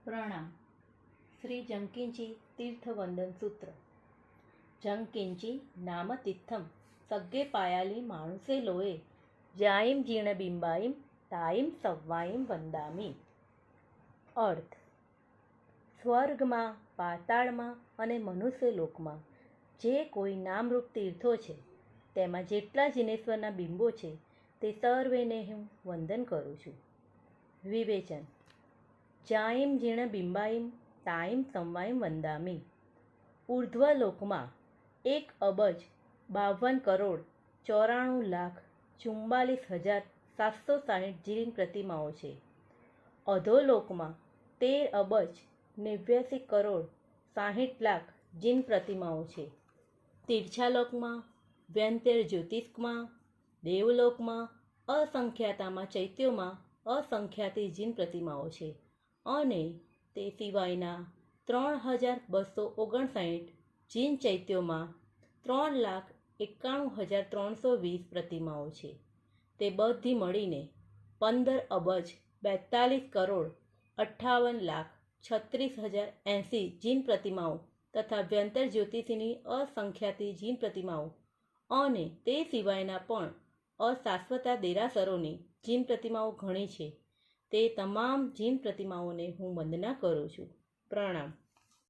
પ્રણામ. શ્રી જંકિંચી તીર્થવંદન સૂત્ર. જંકિંચી નામ તીર્થમ સગ્ગે પાયાલી માણુસે લોએ જાઈમ જીર્ણ બિંબાઈમ તાઈમ સવ્વાઈમ વંદામી. અર્થ: સ્વર્ગમાં, પાતાળમાં અને મનુષ્ય લોકમાં જે કોઈ નામરૂપ તીર્થો છે તેમાં જેટલા જીનેશ્વરના બિંબો છે તે સર્વેને હું વંદન કરું છું. વિવેચન: જાઈમ જીર્ણ બિંબાઈમ તાઈમ સંવાઈમ વંદામી. ઉર્ધ્વલોકમાં 1,52,94,44,760 જીન પ્રતિમાઓ છે. અધોલોકમાં 13,89,60,00,000 જીન પ્રતિમાઓ છે. તીર્છાલોકમાં, વ્યંતર જ્યોતિષ્કમાં, દેવલોકમાં અસંખ્યાતામાં ચૈત્યોમાં અસંખ્યાતી જીન પ્રતિમાઓ છે અને તે સિવાયના 3,259 જીન ચૈત્યોમાં 3,91,320 પ્રતિમાઓ છે. તે બધી મળીને 15,42,58,36,080 જીન પ્રતિમાઓ તથા વ્યંતર જ્યોતિષીની અસંખ્યાતી જીન પ્રતિમાઓ અને તે સિવાયના પણ અશાશ્વતા દેરાસરોની જીન પ્રતિમાઓ ઘણી છે. તે તમામ જીન પ્રતિમાઓને હું વંદના કરું છું. પ્રણામ.